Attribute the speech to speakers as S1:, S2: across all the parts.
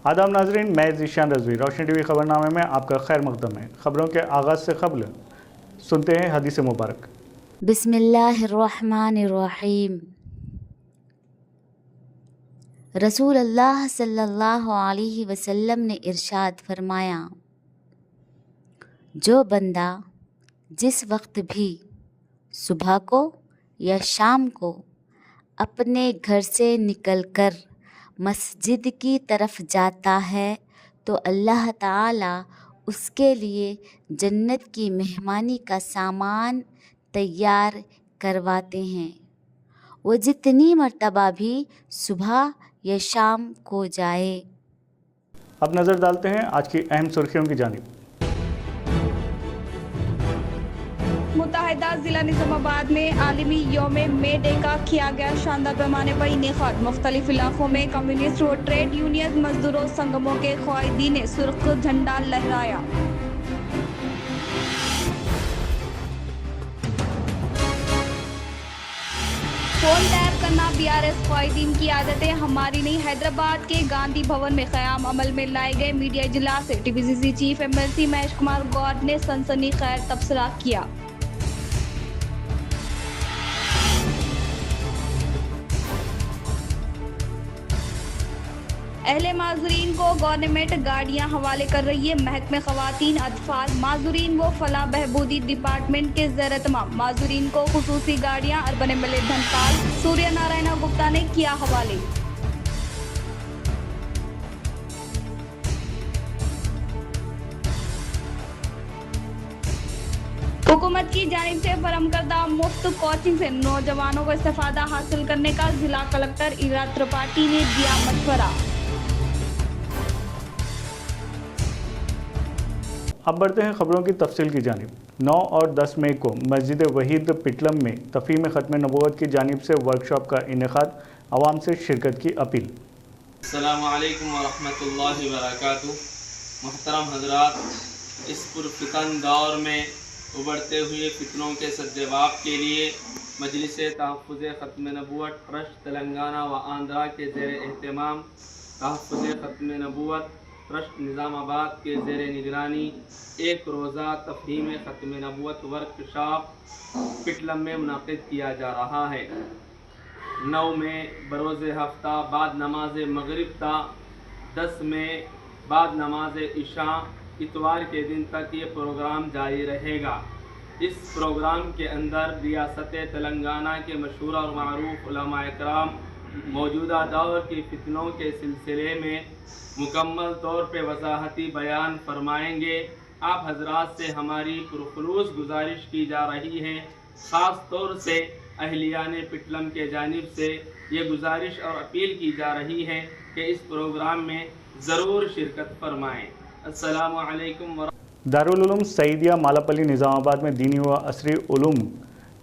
S1: आदाब नाजरीन, मैं ज़ीशान रज़वी रोशनी टीवी खबरनामे में आपका खैर मकदम है। खबरों के आगाज़ से कबल सुनते हैं हदीस मुबारक।
S2: बिस्मिल्लाहिर्रहमानिर्रहीम। रसूल अल्लाह सल्लल्लाहु अलैहि वसल्लम ने इरशाद फरमाया, जो बंदा जिस वक्त भी सुबह को या शाम को अपने घर से निकलकर मस्जिद की तरफ जाता है तो अल्लाह ताला उसके लिए जन्नत की मेहमानी का सामान तैयार करवाते हैं। वो जितनी मर्तबा भी सुबह या शाम को जाए।
S1: अब नज़र डालते हैं आज की अहम सुर्खियों की जानिब।
S3: मुत्तहिदा जिला निजामाबाद में आलमी यौम मे डे का किया गया शानदार पैमाने पर इनेकाद। मुख्तलिफ इलाकों में कम्युनिस्ट और ट्रेड यूनियन मजदूरों संगमों के क़ायदीन ने सुर्ख झंडा लहराया। फोन टैप करना BRS क़ायदीन की आदतें हमारी नहीं। हैदराबाद के गांधी भवन में क़याम अमल में लाए गए मीडिया इजलास से TPCC chief MLC Mahesh Kumar Goud ने सनसनी खैर तबसरा किया। अहले माजूरीन को गवर्नमेंट गाड़ियां हवाले कर रही है। महकमे ख़वातीन अतफाल माजूरीन व फलाह बहबूदी डिपार्टमेंट के ज़ेर तमाम माजूरीन को खुसूसी गाड़ियां अर्बन MLA धनपाल सूर्य नारायण गुप्ता ने किया हवाले। हुकूमत की जानिब से फराहम करदा मुफ्त कोचिंग से नौजवानों को इस्तेफादा हासिल करने का जिला कलेक्टर इरा त्रिपाठी ने दिया मशवरा।
S1: अब बढ़ते हैं खबरों की तफसील की जानिब। 9 और 10 मई को मस्जिद वहीद पिटलम में तफ़हीम ख़त्म नबूवत की जानिब से वर्कशॉप का इनेकाद, आवाम से शिरकत की अपील।
S4: अस्सलामु अलैकुम व रहमतुल्लाहि व बरकातुहू। मोहतरम हज़रात, इस पुरफितन दौर में उभरते हुए फितनों के सद्जवाब के लिए मजलिस तहफ़्फ़ुज़ ख़त्म नबूवत ट्रस्ट तेलंगाना व आंध्रा के ज़ेर एहतमाम तहफ़्फ़ुज़ ख़त्म नबूवत ट्रस्ट निज़ामाबाद के ज़ेर निगरानी एक रोज़ा तफ़हीम ख़त्म नबूवत वर्कशॉप पिटलम में मुनक़िद किया जा रहा है। 9 में बरोज़ हफ्ता बाद नमाज मगरिब था। 10 में बाद नमाज इशा इतवार के दिन तक ये प्रोग्राम जारी रहेगा। इस प्रोग्राम के अंदर रियासत तेलंगाना के मशहूर और मारूफ उलमा इकराम मौजूदा दौर की फितनों के सिलसिले में मुकम्मल तौर पे वजाहती बयान फरमाएंगे। आप हजरात से हमारी पुरखुलूस गुजारिश की जा रही है, ख़ास तौर से अहलियान पिटलम के जानिब से ये गुजारिश और अपील की जा रही है कि इस प्रोग्राम में ज़रूर शिरकत फरमाएँ। अस्सलामु अलैकुम व
S1: दारुल उलूम सईदिया मालापल्ली निज़ामाबाद में दीनी व असरी उलूम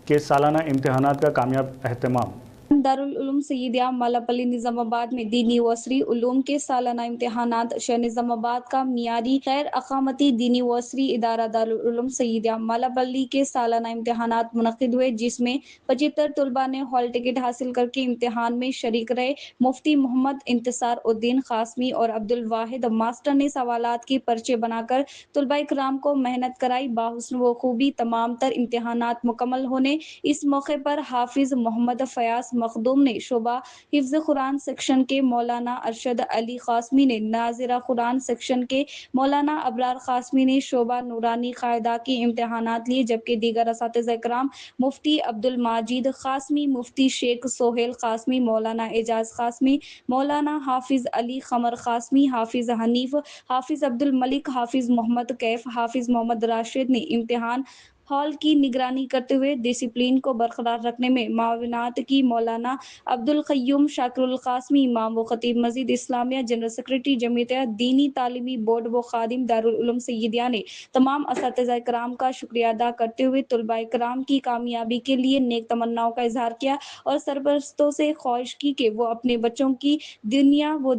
S1: के सालाना इम्तिहानात का कामयाब अहतमाम।
S3: दारुल उलूम सईदिया मालापल्ली निजामाबाद में दीनी व असरी उलूम के सालाना इम्तिहानात शहर निजामाबाद का मियारी गैर अकामती दीनी व असरी इदारा दारुल उलूम सईदिया मालापल्ली के सालाना इम्तिहानात मुनक़िद हुए, जिसमें 75 तलबा ने हॉल टिकट हासिल करके इम्तिहान में शरीक रहे। मुफ्ती मोहम्मद इंतसार उद्दीन कासमी और अब्दुल वाहिद मास्टर ने सवालात की पर्चे बनाकर तलबा इकराम को मेहनत कराई। बाहुस्न व खूबी तमाम तर इम्तिहानात मुकम्मल होने इस मौके पर हाफिज मोहम्मद फयाज मखदूम ने शोबा हिफ्ज़ कुरान सेक्शन के मौलाना अरशद अली कासमी ने, नाज़िरा कुरान सेक्शन के मौलाना अबरार कासमी ने शोबा नूरानी कायदा की इम्तिहानात लिए, जबकि दीगर असातिज़ा इकराम मुफ्ती अब्दुल माजिद कासमी, मुफ्ती शेख सोहेल कासमी, मौलाना एजाज कासमी, मौलाना हाफिज अली खमर कासमी, हाफिज हनीफ, हाफिज अब्दुल मलिक, हाफिज मोहम्मद कैफ, हाफिज मोहम्मद राशिद ने इम्तिहान हॉल की निगरानी करते हुए डिसिप्लिन को बरकरार रखने में माविनात की। मौलाना अब्दुल क़य्यूम शाकिरुल कासमी, इमाम व खतीब मस्जिद इस्लामिया, जनरल सेक्रेटरी जमीयत दीनी तालीमी बोर्ड व खादिम दारुल उलूम सईदिया ने तमाम असातिज़ा इकराम का शुक्रिया अदा करते हुए तलबा इकराम की कामयाबी के लिए नेक तमन्नाओं का इजहार किया और सरपरस्तों से ख्वाहिश की कि वो अपने बच्चों की दुनिया व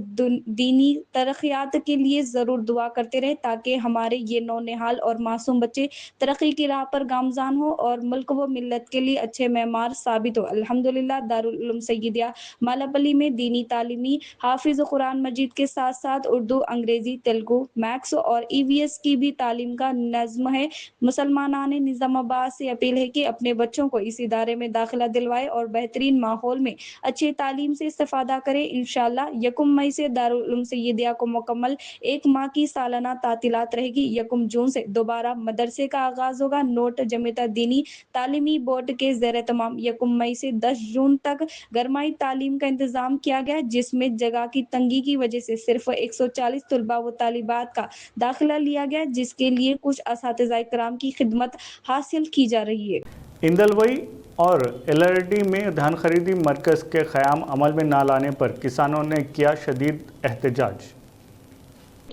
S3: दीनी तरक्यात के लिए ज़रूर दुआ करते रहे, ताकि हमारे ये नौनिहाल और मासूम बच्चे तरक्की की राह پر گامزن ہو اور ملک و ملت کے لیے اچھے معمار ثابت ہو۔ الحمدللہ دارالعلوم سیدیہ مالاپلی میں دینی تعلیمی حافظ قرآن مجید کے ساتھ ساتھ اردو، انگریزی، تیلگو، میکس اور EVS کی بھی تعلیم کا نظم ہے۔ مسلمانان نظام آباد سے اپیل ہے کہ اپنے بچوں کو اس ادارے میں داخلہ دلوائے اور بہترین ماحول میں اچھی تعلیم سے استفادہ کرے۔ انشاءاللہ 1 مئی سے دارالعلوم سیدیہ کو مکمل 1 ماہ کی سالانہ تعطیلات رہے گی۔ 1 جون سے دوبارہ مدرسے کا آغاز ہوگا۔ نوٹ: جمعیت دینی تعلیمی بورڈ کے زیر اہتمام 1 مئی سے 10 جون تک گرمائی تعلیم کا انتظام کیا گیا، جس میں جگہ کی تنگی کی وجہ سے صرف 140 طلباء و طالبات کا داخلہ لیا گیا، جس کے لیے کچھ اساتذہ کرام کی خدمت حاصل کی جا رہی ہے۔
S1: اندلوئی اور LRD میں دھان خریدی مرکز کے قیام عمل میں نہ لانے پر کسانوں نے کیا شدید احتجاج۔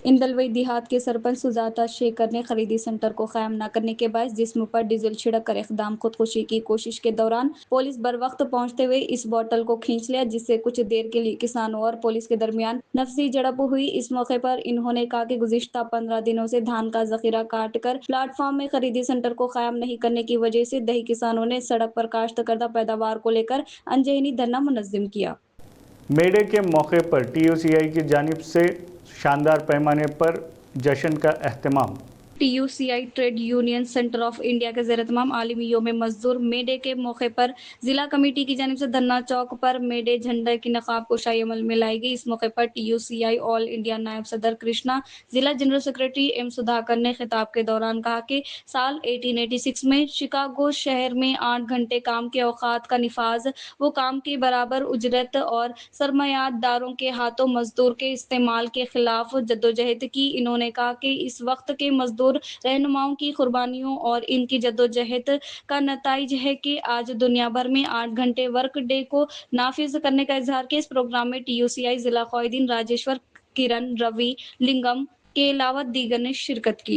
S3: اندلوئی دیہات کے سرپنچ سجاتا شیکھر نے خریدی سینٹر کو قائم نہ کرنے کے باعث جسم پر ڈیزل چھڑک کر اقدام خودکشی کی کوشش کے دوران پولیس بروقت پہنچتے ہوئے اس بوتل کو کھینچ لیا، جس سے کچھ دیر کے لیے کسانوں اور پولیس کے درمیان نفسی جھڑپ ہوئی۔ اس موقع پر انہوں نے کہا کہ گزشتہ 15 دنوں سے دھان کا ذخیرہ کاٹ کر پلیٹ فارم میں خریدی سینٹر کو قائم نہیں کرنے کی وجہ سے دیہی کسانوں نے سڑک پر کاشت کردہ پیداوار کو لے کر انذہنی دھرنا منظم کیا۔
S1: میلے کے موقع پر TUCI کی جانب سے شاندار پیمانے پر جشن کا اہتمام۔
S3: TUCI trade union centre of India کے زیر اہتمام عالمی یوم مزدور مے ڈے کے موقع پر ضلع کمیٹی کی جانب سے دھرنا چوک پر مے ڈے جھنڈے کی نقاب کشائی عمل میں لائی گئی۔ اس موقع پر TUCI آل انڈیا نائب صدر کرشنا، ضلع جنرل سیکرٹری M سدھاکر نے خطاب کے دوران کہا کہ سال 1886 میں شکاگو شہر میں 8 گھنٹے کام کے اوقات کا نفاذ و کام کے برابر اجرت اور سرمایہ داروں کے ہاتھوں مزدور کے استعمال کے خلاف جدوجہد کی۔ انہوں نے کہا کہ اس وقت کے مزدور رہنماؤں کی قربانیوں اور ان کی جدوجہد کا نتائج ہے کہ آج دنیا بھر میں 8 گھنٹے ورک ڈے کو نافذ کرنے کا اظہار کیا۔ اس پروگرام میں TUCI ضلع قائدین راجیشور، کرن، روی، لنگم کے علاوہ دیگر نے شرکت کی۔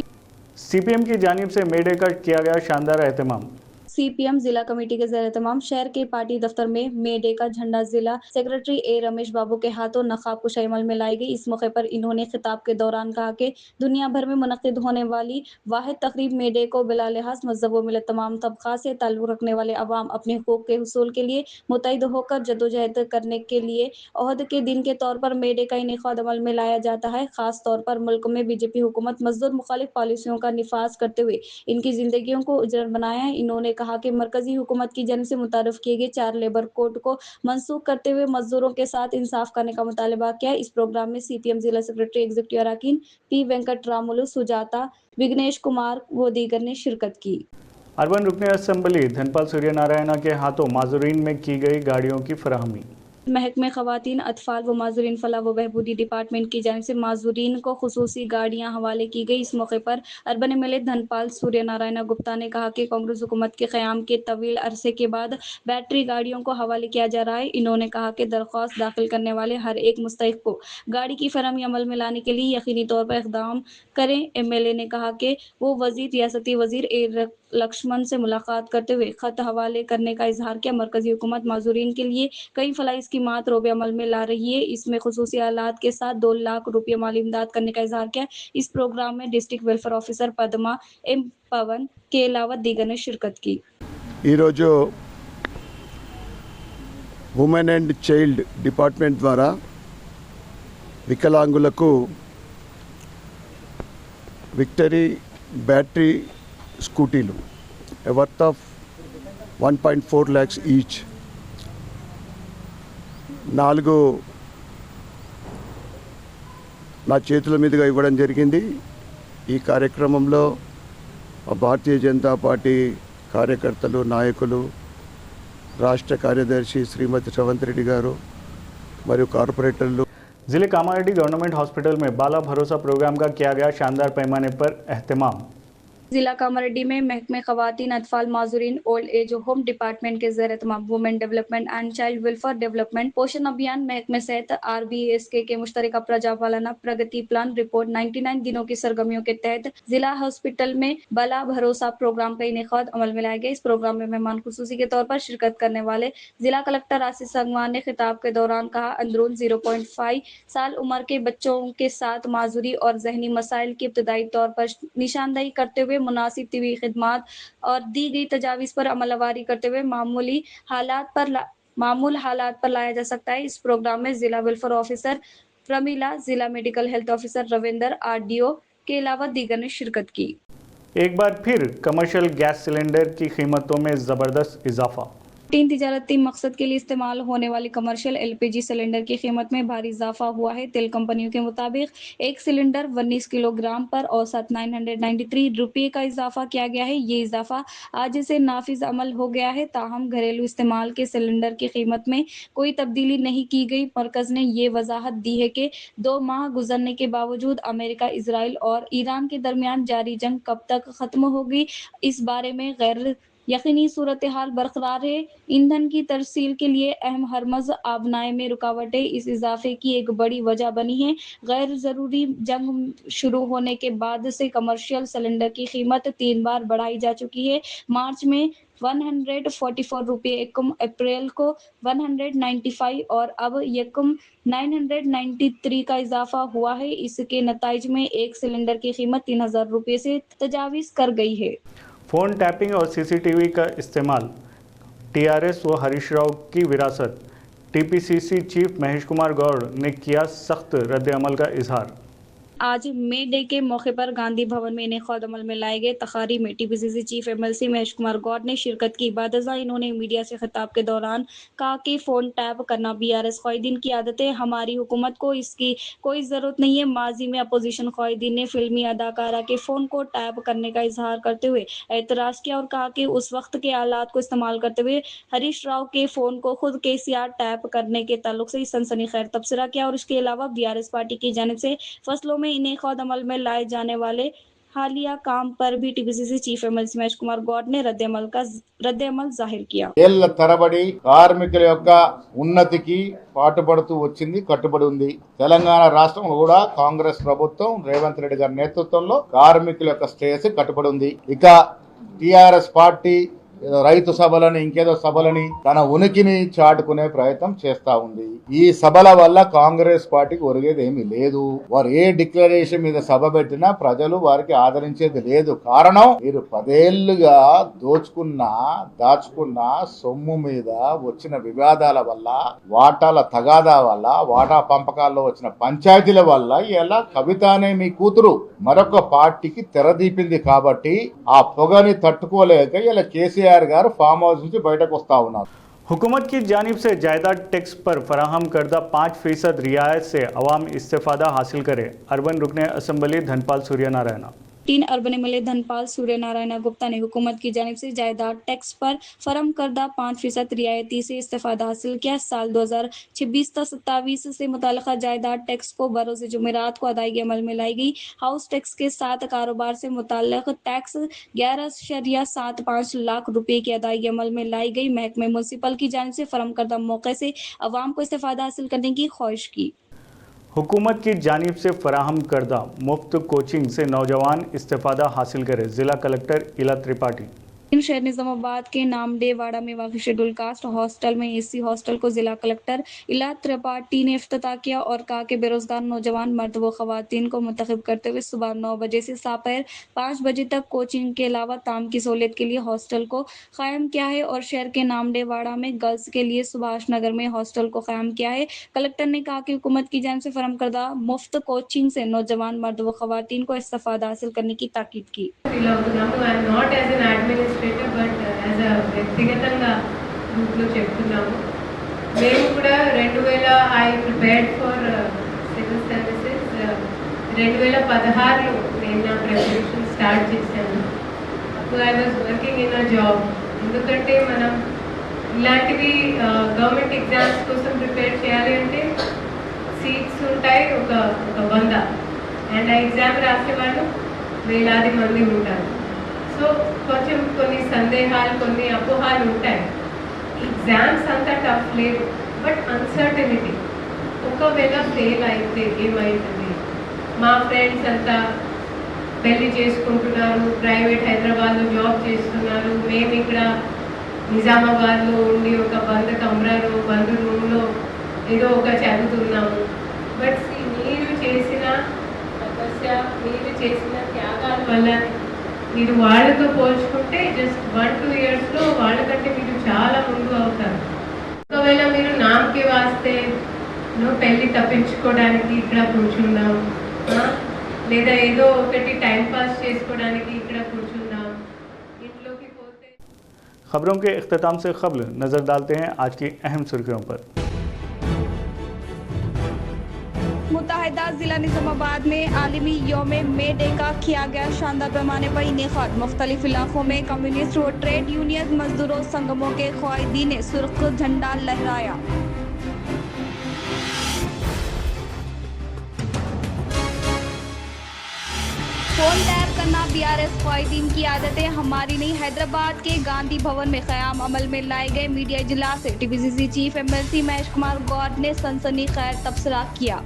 S1: CPM کی جانب سے مے ڈے کا کیا گیا شاندار اہتمام۔
S3: CPM ضلع کمیٹی کے زیر اہتمام شہر کے پارٹی دفتر میں مے ڈے کا جھنڈا ضلع سیکرٹری A رمیش بابو کے ہاتھوں نقاب کشائی عمل میں لائی گئی۔ اس موقع پر انہوں نے خطاب کے دوران کہا کہ دنیا بھر میں منعقد ہونے والی واحد تقریب مے ڈے کو بلا لحاظ مذہب و ملت تمام طبقات سے تعلق رکھنے والے عوام اپنے حقوق کے حصول کے لیے متحد ہو کر جدوجہد کرنے کے لیے عہد کے دن کے طور پر مے ڈے کا انعقاد عمل میں لایا جاتا ہے۔ خاص طور پر ملک میں BJP حکومت مزدور مخالف پالیسیوں کا نفاذ کرتے ہوئے ان کی زندگیوں کو اجڑ بنایا ہے۔ انہوں نے کہا کہ مرکزی حکومت کی جانب سے متعارف کیے گئے 4 لیبر کوڈ کو منسوخ کرتے ہوئے مزدوروں کے ساتھ انصاف کرنے کا مطالبہ کیا۔ اس پروگرام میں CPM ضلع سیکرٹری ایگزیکٹو اراکین P وینکٹ رامولو، سجاتا، وگنیش کمار و دیگر نے شرکت کی۔
S1: اربن رکن اسمبلی دھنپال سوریہ نارائنا کے ہاتھوں معذورین میں کی گئی گاڑیوں کی فراہمی۔
S3: محکمہ خواتین، اطفال و معذورین فلاح و بہبودی ڈپارٹمنٹ کی جانب سے معذورین کو خصوصی گاڑیاں حوالے کی گئی۔ اس موقع پر اربن MLA دھنپال سوریہ نارائنا گپتا نے کہا کہ کانگریس حکومت کے قیام کے طویل عرصے کے بعد بیٹری گاڑیوں کو حوالے کیا جا رہا ہے۔ انہوں نے کہا کہ درخواست داخل کرنے والے ہر ایک مستحق کو گاڑی کی فراہمی عمل میں لانے کے لیے یقینی طور پر اقدام کریں۔ MLA نے کہا کہ وہ ریاستی وزیر A لکشمن سے ملاقات کرتے ہوئے خط حوالے کرنے کا اظہار کیا۔ مرکزی حکومت معذورین کے لیے کئی فلاحی اسکیمات روبے عمل میں لا رہی ہے، اس میں خصوصی آلات کے ساتھ 2 لاکھ روپے مالی امداد کرنے کا اظہار کیا۔ اس پروگرام میں district welfare officer Padma M پون کے علاوہ دیگر نے شرکت کی۔
S5: ఈరోజు ఉమెన్ అండ్ చైల్డ్ డిపార్ట్మెంట్ ద్వారా వికలాంగులకు విక్టరీ బ్యాటరీ స్కూటీలు వర్త్ ఆఫ్ 1.4 lakhs ఈచ్ 4 నా చేతుల మీదుగా ఇవ్వడం జరిగింది। ఈ కార్యక్రమంలో భారతీయ జనతా పార్టీ కార్యకర్తలు, నాయకులు, రాష్ట్ర కార్యదర్శి శ్రీమతి శ్రవంత్ రెడ్డి గారు మరియు కార్పొరేటర్లు।
S1: ضلع کاماریڈی گورنمنٹ ہاسپٹل میں بالا بھروسہ پروگرام کا کیا گیا شاندار پیمانے پر اہتمام۔
S3: ضلع کاماریڈی میں محکمہ خواتین، اطفال، معذورین، اولڈ ایج ہوم ڈپارٹمنٹ کے زیر اہتمام women development and child welfare development Poshan Abhiyan, محکمہ صحت RBSK کے مشترکہ پرجا پالنا پرگتی پلان رپورٹ 99 دنوں کی سرگرمیوں کے تحت ضلع ہاسپٹل میں بالا بھروسہ پروگرام کا انعقاد عمل میں لایا گیا۔ اس پروگرام میں مہمان خصوصی کے طور پر شرکت کرنے والے ضلع کلکٹر آصف سنگوان نے خطاب کے دوران کہا، اندرون 0.5 سال عمر کے بچوں کے ساتھ معذوری اور ذہنی مسائل کی ابتدائی طور پر نشاندہی کرتے ہوئے मुनासिब तिबी खिदमात और दी गई तजावीज़ पर अमलवारी करते हुए मामूल हालात पर लाया जा सकता है। इस प्रोग्राम में जिला वेलफेयर ऑफिसर प्रमीला, जिला medical health officer Ravinder, RDO के अलावा दीगर ने शिरकत की।
S1: एक बार फिर कमर्शियल गैस सिलेंडर की कीमतों में ज़बरदस्त इजाफा।
S3: तीन तिजारती मकसद के लिए इस्तेमाल होने वाली कमर्शियल एलपीजी सिलेंडर की कीमत में भारी इजाफा हुआ है। तेल कंपनियों के मुताबिक एक सिलेंडर 19 किलोग्राम पर औसत 993 रुपये का इजाफा किया गया है। ये इजाफा आज से नाफिज अमल हो गया है। ताहम घरेलू इस्तेमाल के सिलेंडर की कीमत में कोई तब्दीली नहीं की गई। मरकज ने ये वजाहत दी है कि 2 माह गुजरने के बावजूद अमेरिका, इजराइल और ईरान के दरमियान जारी जंग कब तक खत्म होगी, इस बारे में गैर यकीनी सूरत हाल बरकरार है। ईंधन की तरसील के लिए अहम हरमज आबनाए में रुकावटें इस इजाफे की एक बड़ी वजह बनी है। गैर ज़रूरी जंग शुरू होने के बाद से कमर्शियल सिलेंडर की कीमत 3 बार बढ़ाई जा चुकी है। मार्च में 144 रुपये एकम, अप्रैल को 195 और अब यकम 993 का इजाफा हुआ है। इसके नताइज में एक सिलेंडर की कीमत 3000 रुपये से तजावीज़ कर गई है।
S1: फ़ोन टैपिंग और सीसीटीवी का इस्तेमाल टीआरएस व हरीश राव की विरासत। टीपीसीसी चीफ महेश कुमार गौड़ ने किया सख्त रद्द-ए-अमल का इजहार।
S3: आज मे डे के मौके पर गांधी भवन में इनेकाद अमल में लाए गए तकारीब में TPCC chief MLC Mahesh Kumar Goud ने शिरकत की। बादशाह इन्होंने मीडिया से खिताब के दौरान कहा कि फ़ोन टैप करना बीआरएस क़ायदीन की आदत है। हमारी हुकूमत को इसकी कोई ज़रूरत नहीं है। माजी में अपोजिशन क़ायदीन ने फिल्मी अदाकारा के फ़ोन को टैप करने का इजहार करते हुए एतराज़ किया और कहा कि उस वक्त के हालात को इस्तेमाल करते हुए हरीश राव के फ़ोन को खुद केसीआर टैप करने के ताल्लुक से सनसनी खैर तबसरा किया। और इसके अलावा बीआरएस पार्टी की जानिब से फसलों में इनेकाद अमल में लाए जाने वाले हालिया काम पर भी TPCC chief MLC Mahesh Kumar Goud ने रद्द-ए-अमल जाहिर किया।
S6: ఏళ్ల తరబడి కార్మికుల యొక్క ఉన్నతికి పాటుపడుతూ వచ్చింది, కట్టుబడి ఉంది. తెలంగాణ రాష్ట్రంలో కూడా కాంగ్రెస్ ప్రభుత్వం రేవంత్ రెడ్డి గారి నేతృత్వంలో కార్మికుల యొక్క శ్రేయస్సు కట్టుబడి ఉంది. ఇక టిఆర్ఎస్ పార్టీ రైతు సభలని ఇంకేదో సభలని తన ఉనికిని చాటుకునే ప్రయత్నం చేస్తా ఉంది. ఈ సభల వల్ల కాంగ్రెస్ పార్టీకి ఒరిగేది ఏమీ లేదు. వారు ఏ డిక్లరేషన్ మీద సభ పెట్టినా ప్రజలు వారికి ఆదరించేది లేదు. కారణం మీరు 10 ఏళ్లుగా దాచుకున్న సొమ్ము మీద వచ్చిన వివాదాల వల్ల, వాటాల తగాదా వల్ల, వాటా పంపకాల్లో వచ్చిన పంచాయతీల వల్ల ఇలా కవిత అనే మీ కూతురు మరొక పార్టీకి తెరదీపింది. కాబట్టి ఆ పొగని తట్టుకోలేక ఇలా కేసీఆర్ గారు ఫామ్ హౌస్ నుంచి బయటకు వస్తా ఉన్నారు.
S1: हुकूमत की जानिब से जायदाद टैक्स पर फराहम करदा 5% रियायत से अवाम इस्तेफादा हासिल करे। अर्बन रुकने assembly Dhanpal Suryanarayan.
S3: 3 urban MLA Dhanpal Suryanarayan Gupta ने हुकूमत की जानिब से जायदाद टैक्स पर फराहम करदा 5% रियायती से इस्तेफादा हासिल किया। साल 2026-27 से मुताल्लिका जायदाद टैक्स को बरोज़ जुमेरात को अदायगी अमल में लाई गई। हाउस टैक्स के साथ कारोबार से मुताल्लिक टैक्स 11.75 लाख रुपए की अदायगी अमल में लाई गई। महकमे म्यूनसिपल की जानिब से फराहम करदा मौके से अवाम को इस्तेफादा हासिल करने की ख्वाहिश की।
S1: हुकूमत की जानिब से फराहम करदा मुफ्त कोचिंग से नौजवान इस्तेफादा हासिल करे। ज़िला कलेक्टर इला त्रिपाठी।
S3: शहर निजामाबाद के नामडेवाड़ा में वाक़ शेड्यूल कास्ट हॉस्टल में एसी हॉस्टल को जिला कलेक्टर इला त्रिपाठी ने इफ्तिताह किया और कहा कि बेरोजगार नौजवान मर्द व ख़वातीन को मुंतखब करते हुए सुबह 9 बजे से दोपहर 5 बजे तक कोचिंग के अलावा ताम की सहूलियत के लिए हॉस्टल को कायम किया है। और शहर के नामडेवाड़ा में गर्ल्स के लिए सुभाष नगर में हॉस्टल को कायम किया है। कलेक्टर ने कहा कि हुकूमत की जानिब से फराहम करदा मुफ्त कोचिंग से नौजवान मर्द व ख़वातीन को इस्तेफादा हासिल करने की ताकीद की।
S7: బట్ యాజ్ అ వ్యక్తిగతంగా గ్రూప్లో చెప్తున్నాము. మేము కూడా 2000 I prepared for civil services. 2016లో నేను నా ప్రిపరేషన్ స్టార్ట్ చేశాను. అప్పుడు I was working in a job. ఎందుకంటే మనం ఇలాంటివి గవర్నమెంట్ ఎగ్జామ్స్ కోసం ప్రిపేర్ చేయాలి అంటే సీట్స్ ఉంటాయి ఒక 100 అండ్ ఆ ఎగ్జామ్ రాసే వాళ్ళు వేలాది మంది ఉంటారు. సో కొంచెం కొన్ని సందేహాలు, కొన్ని అపోహాలు ఉంటాయి. ఎగ్జామ్స్ అంతా టఫ్ లేదు, బట్ అన్సర్టనిటీ. ఒకవేళ ఫెయిల్ అయితే ఏమవుతుంది? మా ఫ్రెండ్స్ అంతా పెళ్లి చేసుకుంటున్నారు, ప్రైవేట్ హైదరాబాద్లో జాబ్ చేస్తున్నారు. మేము ఇక్కడ నిజామాబాద్లో ఉండి ఒక 100 కమరాలో 100 రూమ్లో ఏదో ఒక చదువుతున్నాము. బట్ మీరు చేసిన తపస్య, మీరు చేసిన త్యాగాల వల్ల మీరు వాళ్ళతో పోల్చుకుంటే జస్ట్ 1-2 ఇయర్స్లో వాళ్ళకంటే మీరు చాలా ముందు అవుతారు. ఒకవేళ మీరు నామకే వాస్తే పెళ్ళి తప్పించుకోవడానికి ఇక్కడ కూర్చుందాం, లేదా ఏదో ఒకటి టైం పాస్ చేసుకోవడానికి ఇక్కడ కూర్చుందాం, ఇంట్లోకి పోతే.
S1: खबरों के इख्तिताम से कबल नज़र डालते हैं आज की अहम सुर्खियों पर।
S3: मुत्तहिदा जिला निजामाबाद में आलमी यौम मे डे का किया गया शानदार पैमाने पर इनेकाद। मुख्तलिफ इलाकों में कम्युनिस्ट व ट्रेड यूनियन मजदूरों संगमों के क़ायदीन ने सुर्ख झंडा लहराया। फोन टैप करना BRS क़ायदीन की आदतें हमारी नहीं। हैदराबाद के गांधी भवन में क़याम अमल में लाए गए मीडिया इजलास से TPCC chief MLC Mahesh Kumar Goud ने सनसनी खैर तबसरा किया।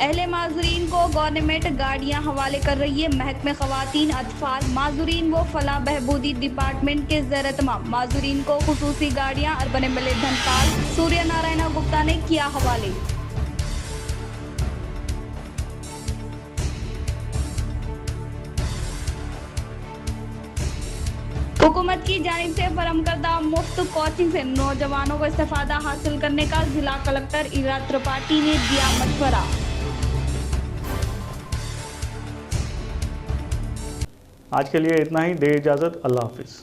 S3: अहले माजूरीन को गवर्नमेंट गाड़ियां हवाले कर रही है। महकमे ख़वातीन अतफाल माजूरीन व फलाह बहबूदी डिपार्टमेंट के ज़ेर-ए-तमाम माजूरीन को खुसूसी गाड़ियां अर्बन MLA धनपाल सूर्य नारायण गुप्ता ने किया हवाले। हुकूमत की जानिब से फराहम करदा मुफ्त कोचिंग से नौजवानों को इस्तेफादा हासिल करने का जिला कलेक्टर इरा त्रिपाठी ने दिया मशवरा।
S1: आज के लिए इतना ही, दे इजाज़त, अल्लाह हाफिज़।